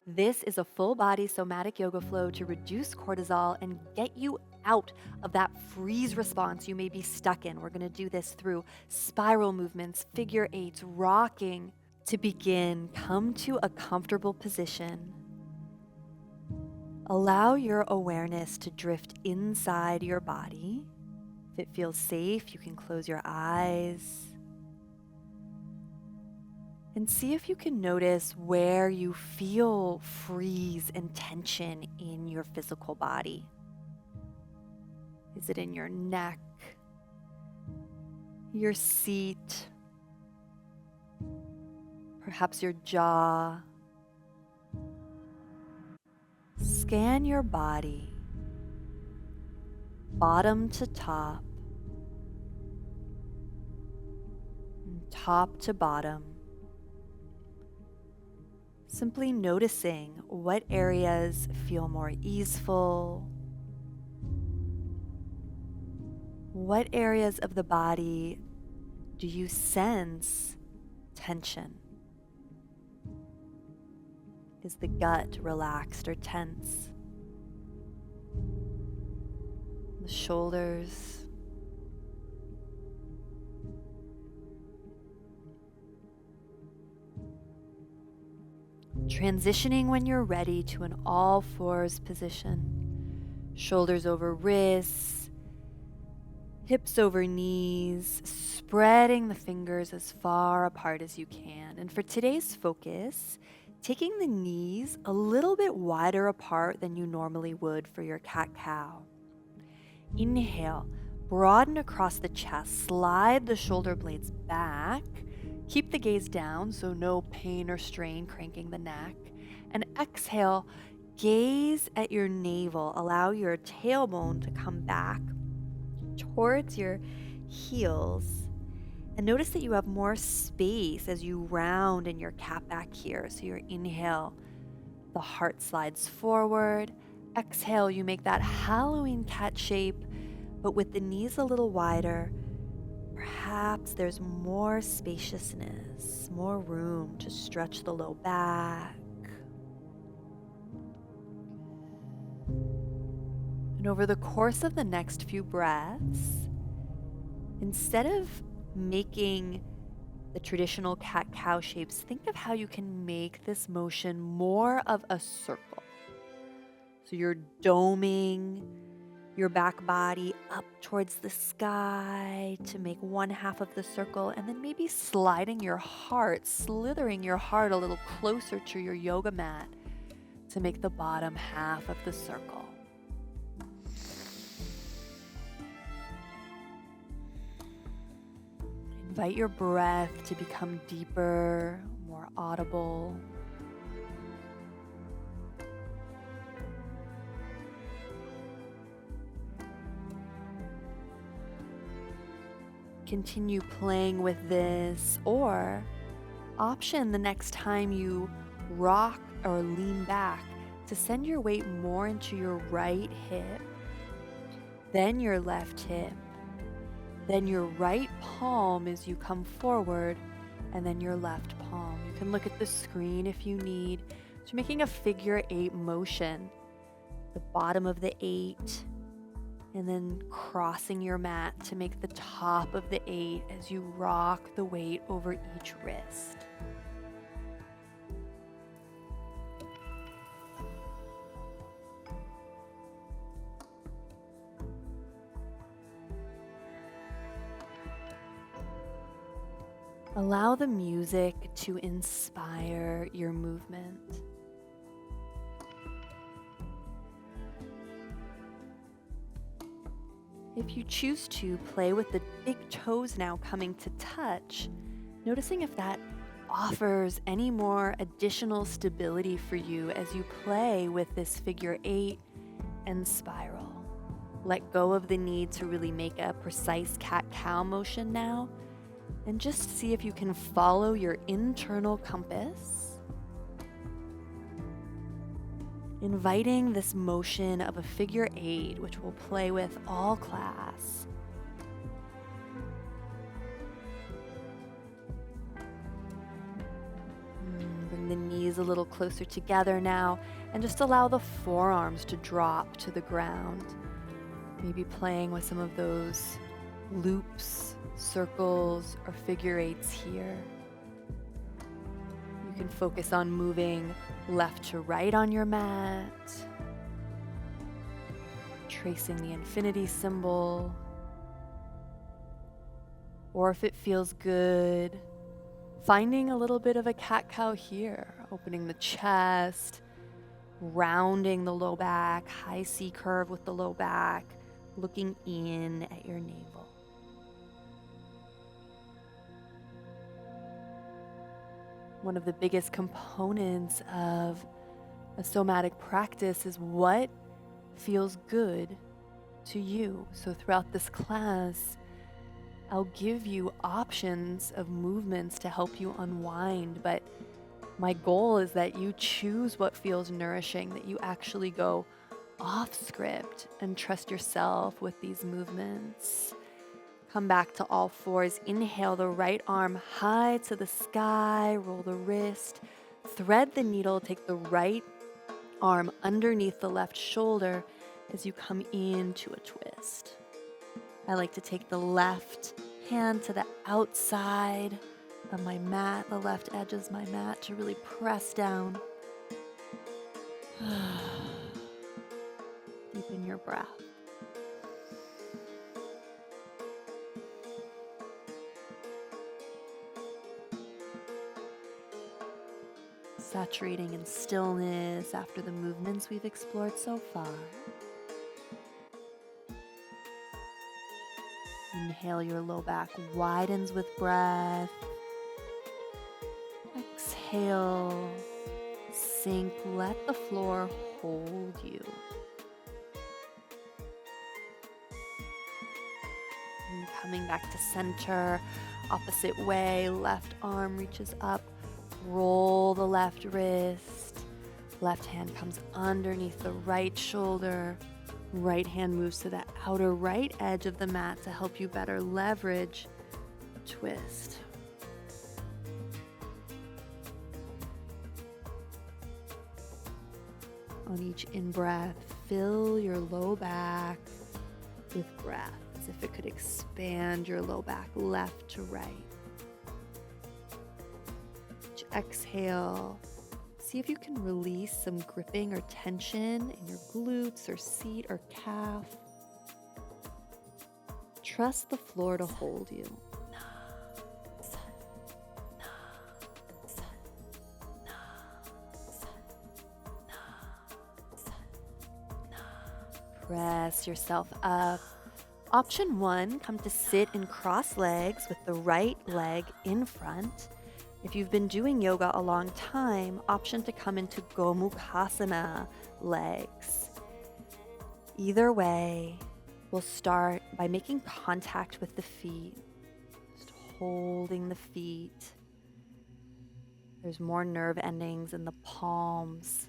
This is a full body somatic yoga flow to reduce cortisol and get you out of that freeze response you may be stuck in. We're going to do this through spiral movements, figure eights, rocking. To begin, come to a comfortable position. Allow your awareness to drift inside your body. If it feels safe, you can close your eyes. And see if you can notice where you feel freeze and tension in your physical body. Is it in your neck, your seat, perhaps your jaw? Scan your body, bottom to top, and top to bottom. Simply noticing what areas feel more easeful, what areas of the body do you sense tension? Is the gut relaxed or tense? The shoulders. Transitioning when you're ready to an all fours position. Shoulders over wrists, hips over knees, spreading the fingers as far apart as you can. And for today's focus, taking the knees a little bit wider apart than you normally would for your cat-cow. Inhale, broaden across the chest, slide the shoulder blades back. Keep the gaze down, so no pain or strain cranking the neck. And exhale, gaze at your navel. Allow your tailbone to come back towards your heels. And notice that you have more space as you round in your cat back here. So your inhale, the heart slides forward. Exhale, you make that Halloween cat shape, but with the knees a little wider. Perhaps there's more spaciousness, more room to stretch the low back. And over the course of the next few breaths, instead of making the traditional cat-cow shapes, think of how you can make this motion more of a circle. So you're doming your back body up towards the sky to make one half of the circle, and then maybe sliding your heart, slithering your heart a little closer to your yoga mat to make the bottom half of the circle. Invite your breath to become deeper, more audible. Continue playing with this, or option the next time you rock or lean back to send your weight more into your right hip, then your left hip, then your right palm as you come forward, and then your left palm. You can look at the screen if you need. So making a figure eight motion, the bottom of the eight, and then crossing your mat to make the top of the eight as you rock the weight over each wrist. Allow the music to inspire your movement. If you choose to, play with the big toes now coming to touch, noticing if that offers any more additional stability for you as you play with this figure eight and spiral. Let go of the need to really make a precise cat-cow motion now, and just see if you can follow your internal compass. Inviting this motion of a figure eight, which we'll play with all class. Bring the knees knees a little closer together now, and just allow the forearms to drop to the ground. Maybe playing with some of those loops, circles, or figure eights here. You can focus on moving left to right on your mat, tracing the infinity symbol, or if it feels good, finding a little bit of a cat-cow here, opening the chest, rounding the low back, high C curve with the low back, looking in at your navel. One of the biggest components of a somatic practice is what feels good to you. So throughout this class, I'll give you options of movements to help you unwind, but my goal is that you choose what feels nourishing, that you actually go off script and trust yourself with these movements. Come back to all fours. Inhale the right arm high to the sky, roll the wrist, thread the needle, take the right arm underneath the left shoulder as you come into a twist. I like to take the left hand to the outside of my mat, the left edge of my mat, to really press down. Deepen your breath. Saturating in stillness after the movements we've explored so far. Inhale, your low back widens with breath. Exhale, sink, let the floor hold you. And coming back to center, opposite way, left arm reaches up, roll the left wrist, left hand comes underneath the right shoulder. Right hand moves to the outer right edge of the mat to help you better leverage a twist. On each in-breath, fill your low back with breath, as if it could expand your low back left to right. Each exhale, see if you can release some gripping or tension in your glutes or seat or calf. Trust the floor to hold you. Press yourself up. Option 1, come to sit in cross legs with the right leg in front. If you've been doing yoga a long time, option to come into Gomukhasana legs. Either way, we'll start by making contact with the feet, just holding the feet. There's more nerve endings in the palms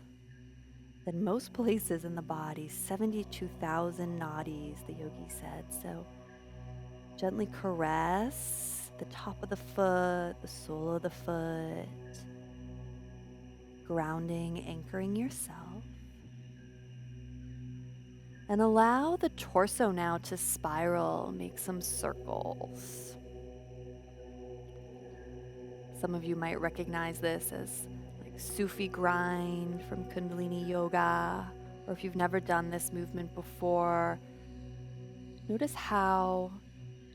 than most places in the body, 72,000 nadis, the yogi said. So gently caress the top of the foot, the sole of the foot, grounding, anchoring yourself. And allow the torso now to spiral, make some circles. Some of you might recognize this as like Sufi grind from Kundalini yoga, or if you've never done this movement before, notice how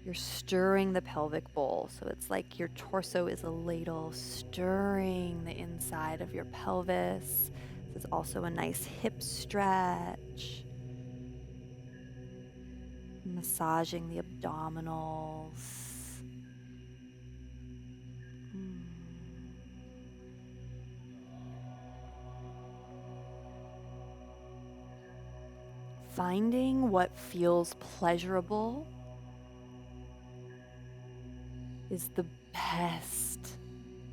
you're stirring the pelvic bowl. So it's like your torso is a ladle, stirring the inside of your pelvis. This is also a nice hip stretch. Massaging the abdominals. Finding what feels pleasurable is the best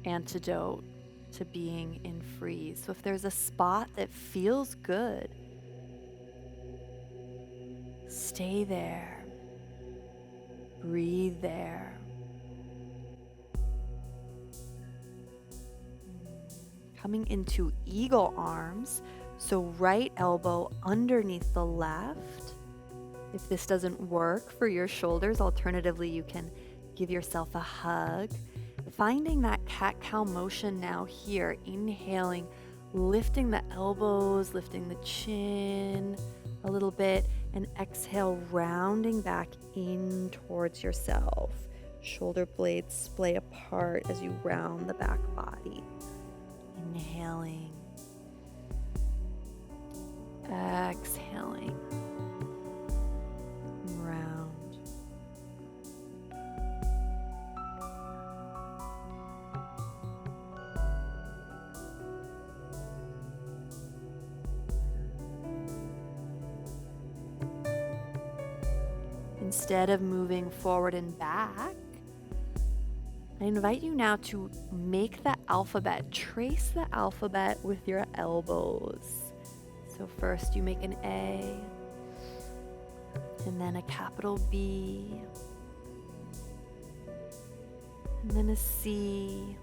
antidote to being in freeze. So if there's a spot that feels good, stay there. Breathe there. Coming into eagle arms, so right elbow underneath the left. If this doesn't work for your shoulders, alternatively, you can give yourself a hug. Finding that cat-cow motion now here, inhaling, lifting the elbows, lifting the chin a little bit, and exhale, rounding back in towards yourself. Shoulder blades splay apart as you round the back body. Inhaling, exhaling, round. Instead of moving forward and back, I invite you now to make the alphabet. Trace the alphabet with your elbows. So first you make an A, and then a capital B, and then a C,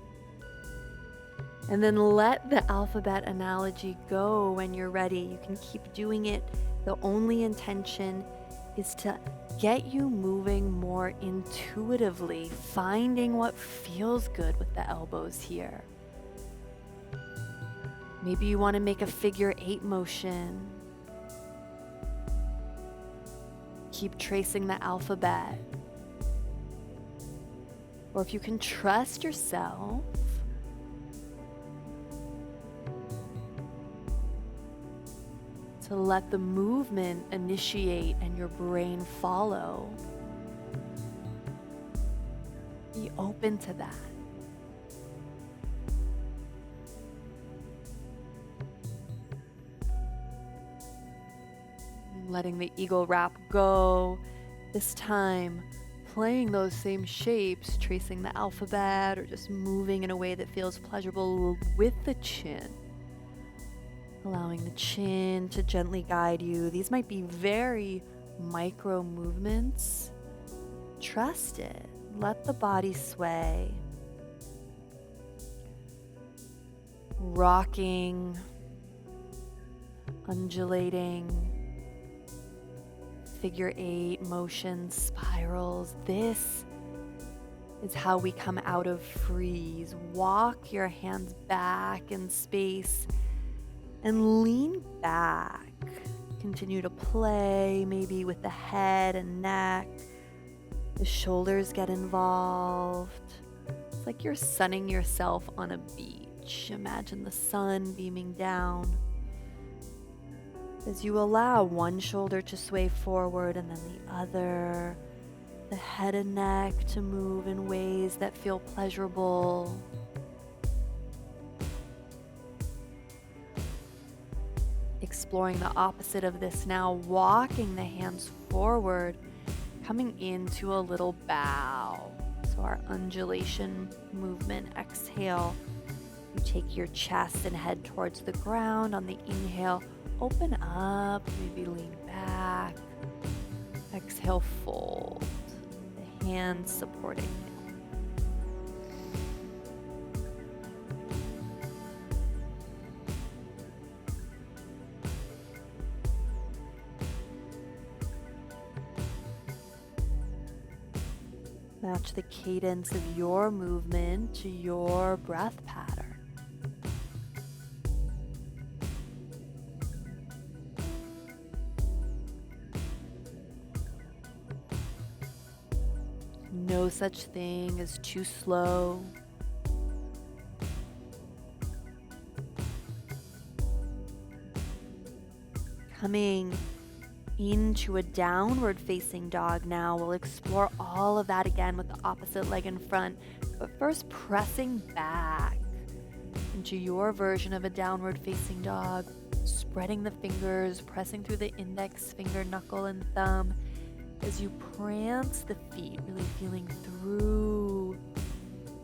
and then let the alphabet analogy go when you're ready. You can keep doing it. The only intention is to get you moving more intuitively, finding what feels good with the elbows here. Maybe you want to make a figure 8 motion. Keep tracing the alphabet. Or if you can trust yourself, to let the movement initiate and your brain follow. Be open to that. Letting the eagle wrap go. This time, playing those same shapes, tracing the alphabet or just moving in a way that feels pleasurable with the chin. Allowing the chin to gently guide you. These might be very micro movements. Trust it. Let the body sway. Rocking, undulating, figure 8 motions, spirals. This is how we come out of freeze. Walk your hands back in space and lean back. Continue to play, maybe with the head and neck. The shoulders get involved. It's like you're sunning yourself on a beach. Imagine the sun beaming down. As you allow one shoulder to sway forward and then the other, the head and neck to move in ways that feel pleasurable. Exploring the opposite of this now, walking the hands forward, coming into a little bow. So our undulation movement, exhale. You take your chest and head towards the ground. On the inhale, open up, maybe lean back. Exhale, fold. The hands supporting you. Match the cadence of your movement to your breath pattern. No such thing as too slow. Coming into a downward facing dog now. We'll explore all of that again with the opposite leg in front, but first pressing back into your version of a downward facing dog, spreading the fingers, pressing through the index finger, knuckle, and thumb as you prance the feet, really feeling through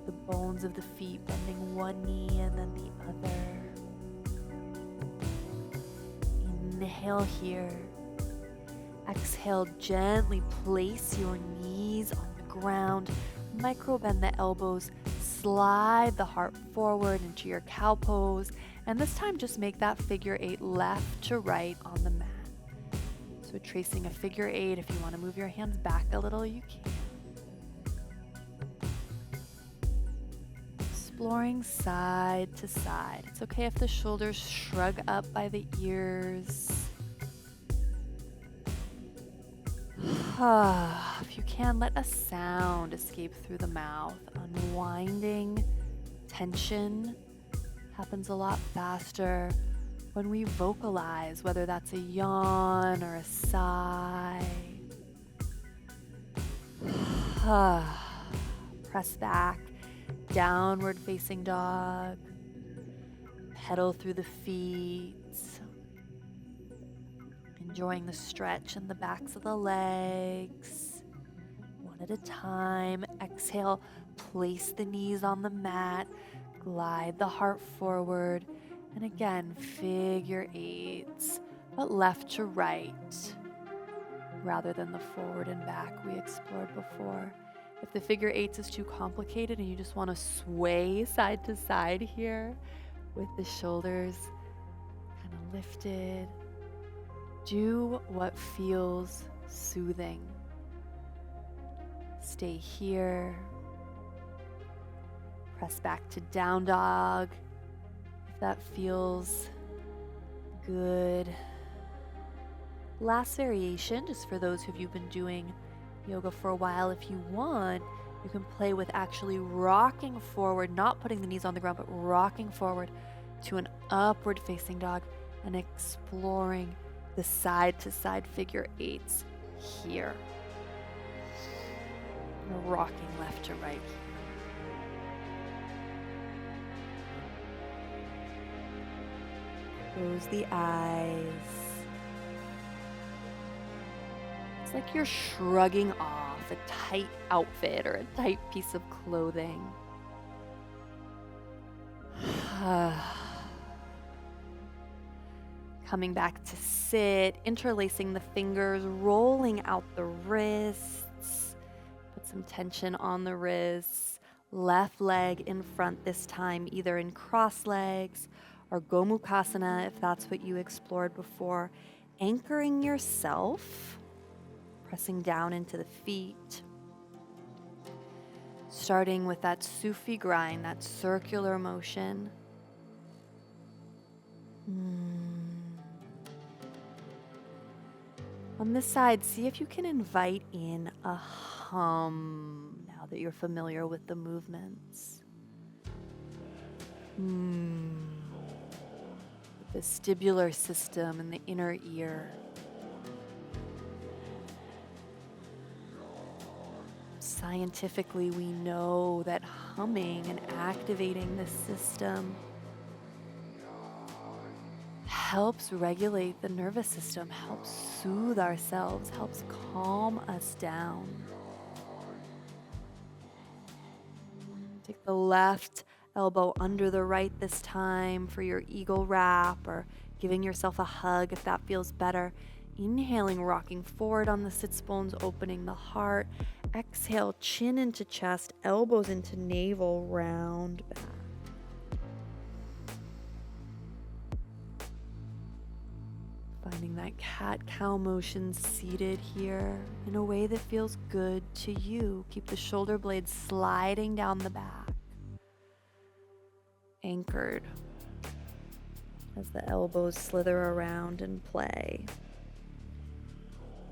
the bones of the feet, bending one knee and then the other. Inhale here. Exhale, gently place your knees on the ground, micro bend the elbows, slide the heart forward into your cow pose. And this time, just make that figure 8 left to right on the mat. So tracing a figure 8, if you want to move your hands back a little, you can. Exploring side to side. It's okay if the shoulders shrug up by the ears. If you can, let a sound escape through the mouth. Unwinding tension happens a lot faster when we vocalize, whether that's a yawn or a sigh. Press back, downward facing dog. Pedal through the feet. Enjoying the stretch in the backs of the legs. One at a time. Exhale, place the knees on the mat. Glide the heart forward. And again, figure 8s, but left to right, rather than the forward and back we explored before. If the figure 8s is too complicated and you just want to sway side to side here with the shoulders kind of lifted, do what feels soothing. Stay here. Press back to down dog if that feels good. Last variation, just for those of you who've been doing yoga for a while, if you want, you can play with actually rocking forward, not putting the knees on the ground, but rocking forward to an upward facing dog and exploring the side to side figure 8s here. We're rocking left to right. Close the eyes. It's like you're shrugging off a tight outfit or a tight piece of clothing. Coming back to sit, interlacing the fingers, rolling out the wrists. Put some tension on the wrists. Left leg in front this time, either in cross legs or Gomukhasana if that's what you explored before. Anchoring yourself, pressing down into the feet. Starting with that Sufi grind, that circular motion. On this side, see if you can invite in a hum now that you're familiar with the movements. The vestibular system and the inner ear. Scientifically, we know that humming and activating the system helps regulate the nervous system, helps soothe ourselves, helps calm us down. Take the left elbow under the right this time for your eagle wrap, or giving yourself a hug if that feels better. Inhaling, rocking forward on the sits bones, opening the heart. Exhale, chin into chest, elbows into navel, round back. Finding that cat-cow motion seated here in a way that feels good to you. Keep the shoulder blades sliding down the back. Anchored as the elbows slither around and play.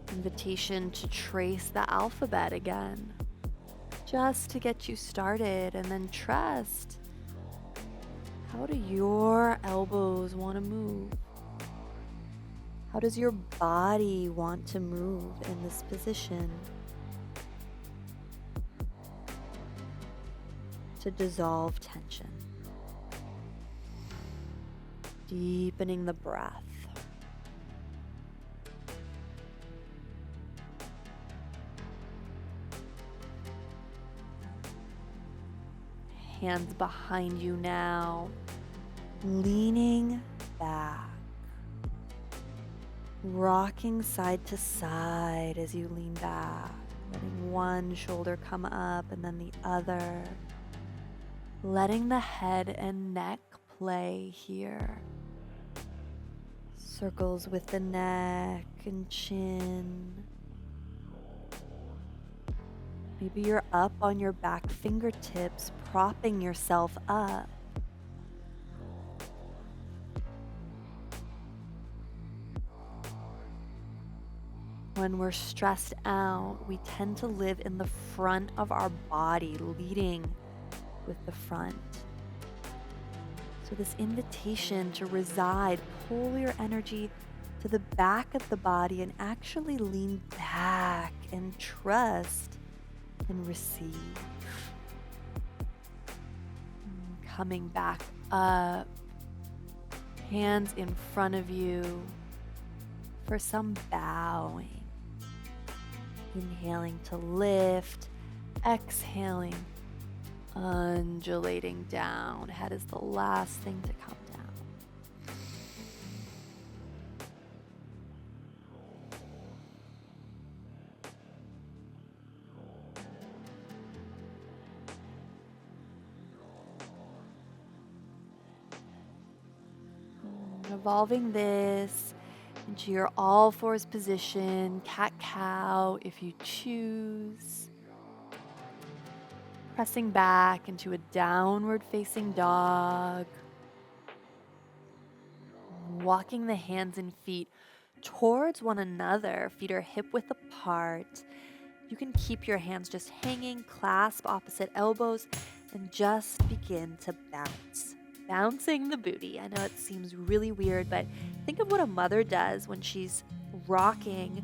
Invitation to trace the alphabet again, just to get you started, and then trust. How do your elbows want to move? How does your body want to move in this position? To dissolve tension. Deepening the breath. Hands behind you now, leaning back. Rocking side to side as you lean back, letting one shoulder come up and then the other. letting the head and neck play here. Circles with the neck and chin. Maybe you're up on your back fingertips, propping yourself up. When we're stressed out, we tend to live in the front of our body, leading with the front. So this invitation to reside, pull your energy to the back of the body and actually lean back and trust and receive. Coming back up, hands in front of you for some bowing. Inhaling to lift, exhaling, undulating down. Head is the last thing to come down. Evolving this into your all fours position, cat-cow if you choose. Pressing back into a downward facing dog. Walking the hands and feet towards one another. Feet are hip width apart. You can keep your hands just hanging, clasp opposite elbows, and just begin to bounce. Bouncing the booty. I know it seems really weird, but think of what a mother does when she's rocking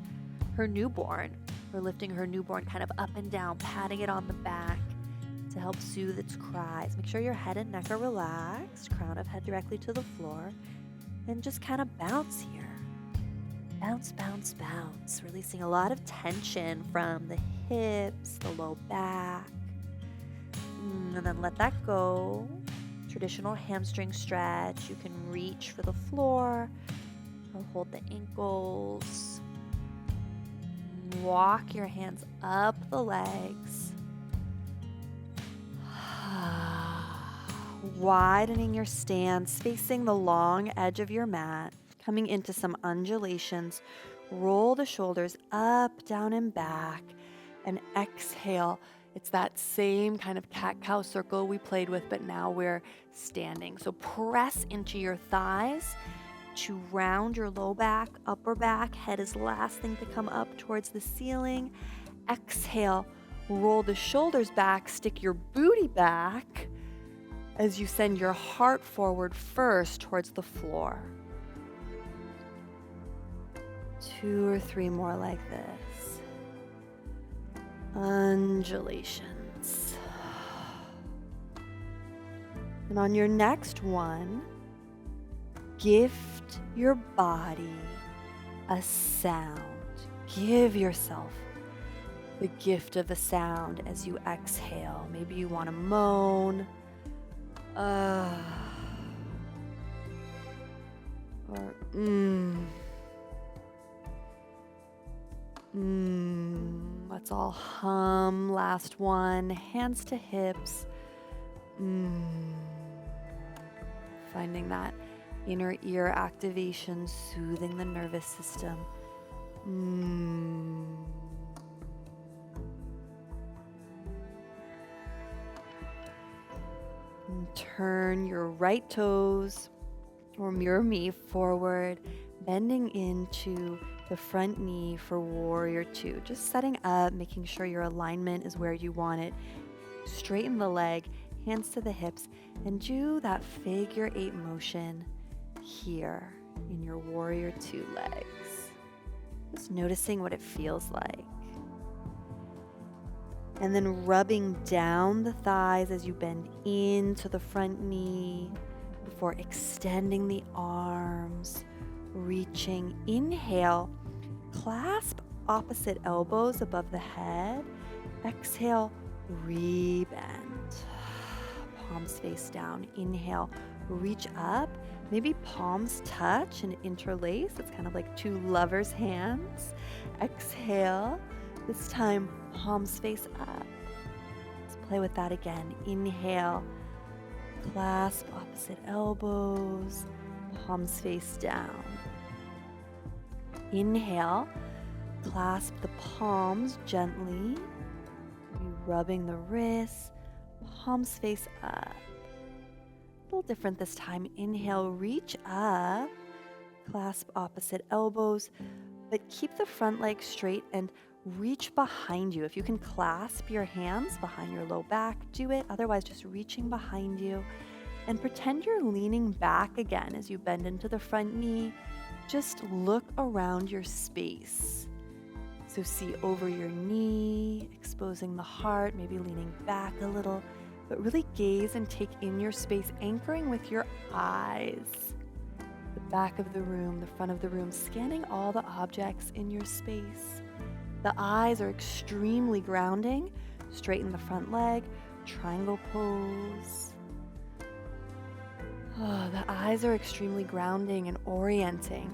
her newborn or lifting her newborn kind of up and down, patting it on the back to help soothe its cries. Make sure your head and neck are relaxed, crown of head directly to the floor, and just kind of bounce here. Bounce, bounce, bounce. Releasing a lot of tension from the hips, the low back. And then let that go. Traditional hamstring stretch. You can reach for the floor or hold the ankles. Walk your hands up the legs. Widening your stance, facing the long edge of your mat. Coming into some undulations. Roll the shoulders up, down, and back. And exhale. It's that same kind of cat-cow circle we played with, but now we're standing. So press into your thighs to round your low back, upper back. Head is last thing to come up towards the ceiling. Exhale, roll the shoulders back, stick your booty back as you send your heart forward first towards the floor. 2 or 3 more like this. Undulations. And on your next one, gift your body a sound. Give yourself the gift of a sound as you exhale. Maybe you want to moan. Let's all hum. Last one. Hands to hips. Finding that inner ear activation, soothing the nervous system. And turn your right toes or mirror me forward, bending into the front knee for warrior 2. Just setting up, making sure your alignment is where you want it. Straighten the leg, hands to the hips, and do that figure 8 motion here in your warrior 2 legs. Just noticing what it feels like. And then rubbing down the thighs as you bend into the front knee before extending the arms, reaching. Inhale, clasp opposite elbows above the head. Exhale, rebend. Palms face down. Inhale, reach up. Maybe palms touch and interlace. It's kind of like 2 lovers' hands. Exhale. This time, palms face up. Let's play with that again. Inhale, Clasp opposite elbows, palms face down. Inhale, clasp the palms gently, maybe rubbing the wrists, palms face up. A little different this time. Inhale, reach up, clasp opposite elbows, but keep the front leg straight and reach behind you. If you can clasp your hands behind your low back, do it. Otherwise, just reaching behind you. And pretend you're leaning back again as you bend into the front knee. Just look around your space. So see over your knee, exposing the heart, maybe leaning back a little, but really gaze and take in your space, anchoring with your eyes. The back of the room, the front of the room, scanning all the objects in your space. The eyes are extremely grounding. Straighten the front leg, triangle pose. Oh, the eyes are extremely grounding and orienting.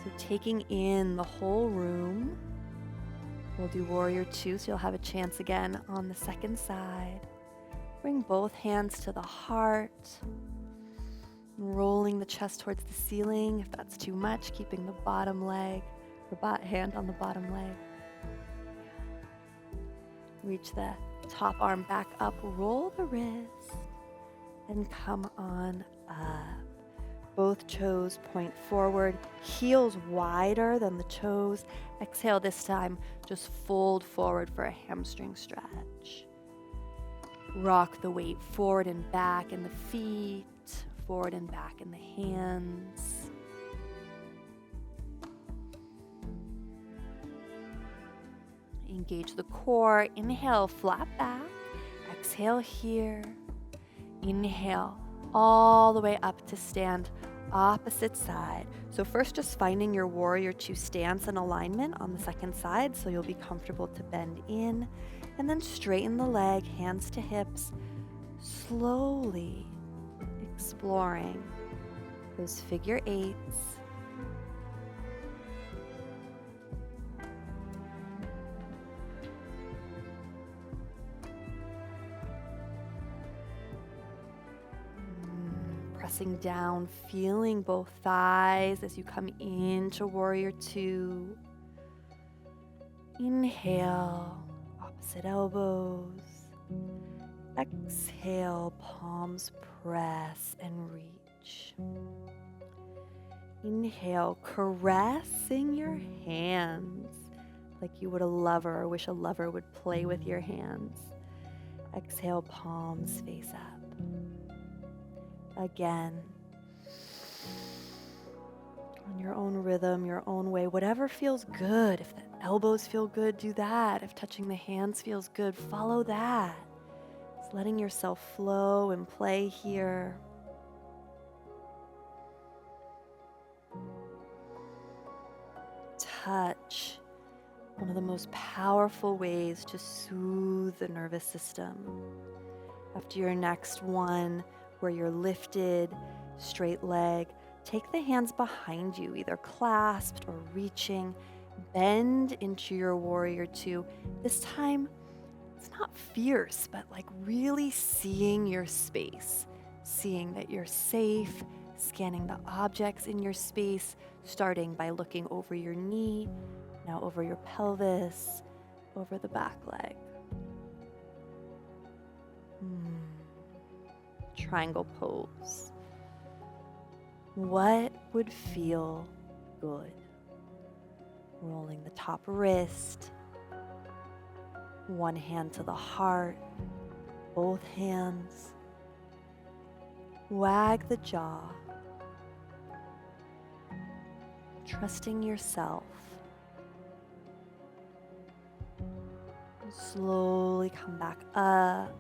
So taking in the whole room. We'll do warrior 2, so you'll have a chance again on the second side. Bring both hands to the heart. Rolling the chest towards the ceiling. If that's too much, keeping the bottom leg, or hand on the bottom leg. Reach the top arm back up, roll the wrist, and come on up. Both toes point forward, heels wider than the toes. Exhale this time, just fold forward for a hamstring stretch. Rock the weight forward and back in the feet, forward and back in the hands. Engage the core. Inhale, flat back. Exhale here. Inhale, all the way up to stand, opposite side. So first just finding your warrior 2 stance and alignment on the second side so you'll be comfortable to bend in. And then straighten the leg, hands to hips, slowly exploring those figure 8s. Pressing down, feeling both thighs as you come into warrior 2. Inhale, opposite elbows. Exhale, palms press and reach. Inhale, caressing your hands like you would a lover or wish a lover would play with your hands. Exhale, palms face up. Again, on your own rhythm, your own way, whatever feels good. If the elbows feel good, do that. If touching the hands feels good, follow that. Just letting yourself flow and play here. Touch, one of the most powerful ways to soothe the nervous system. After your next one, where you're lifted, straight leg, take the hands behind you, either clasped or reaching. Bend into your warrior 2. This time, it's not fierce, but like really seeing your space, seeing that you're safe, scanning the objects in your space, starting by looking over your knee, now over your pelvis, over the back leg. Triangle pose. What would feel good? Rolling the top wrist, one hand to the heart, both hands. Wag the jaw, trusting yourself. Slowly come back up.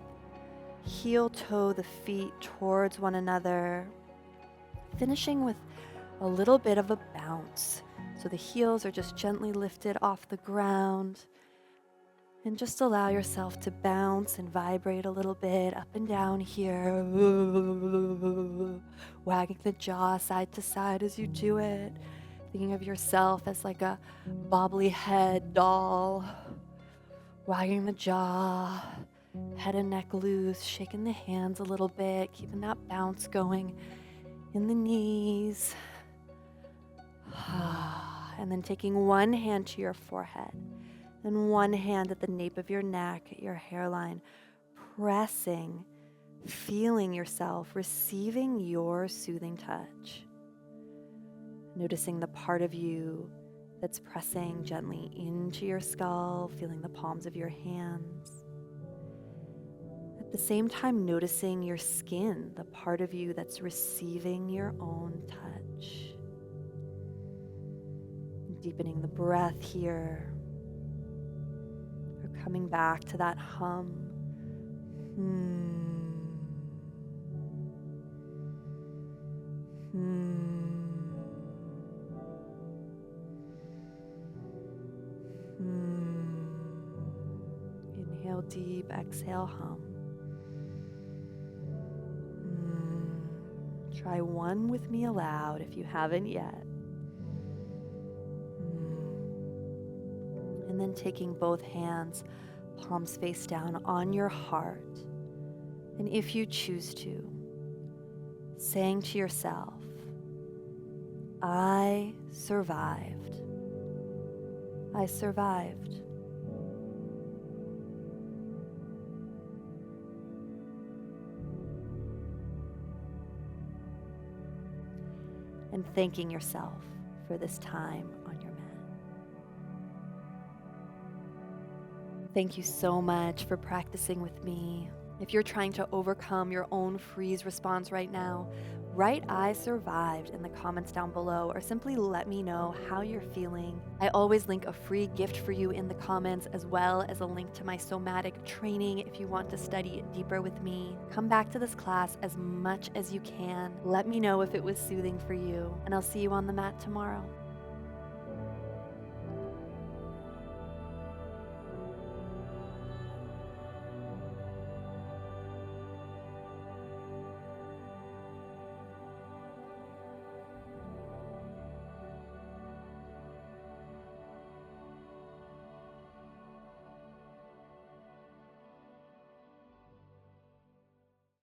Heel toe the feet towards one another, finishing with a little bit of a bounce. So the heels are just gently lifted off the ground. And just allow yourself to bounce and vibrate a little bit up and down here. Wagging the jaw side to side as you do it. Thinking of yourself as like a bobbly head doll. Wagging the jaw. Head and neck loose, shaking the hands a little bit, keeping that bounce going in the knees. And then taking one hand to your forehead, then one hand at the nape of your neck, at your hairline, pressing, feeling yourself, receiving your soothing touch. Noticing the part of you that's pressing gently into your skull, feeling the palms of your hands. At the same time, noticing your skin, the part of you that's receiving your own touch. Deepening the breath here. Or coming back to that hum. Inhale deep, exhale hum. Try one with me aloud if you haven't yet. And then taking both hands, palms face down on your heart. And if you choose to, saying to yourself, I survived. I survived. And thanking yourself for this time on your mat. Thank you so much for practicing with me. If you're trying to overcome your own freeze response right now, write I survived in the comments down below, or simply let me know how you're feeling. I always link a free gift for you in the comments, as well as a link to my somatic training if you want to study it deeper with me. Come back to this class as much as you can. Let me know if it was soothing for you, and I'll see you on the mat tomorrow.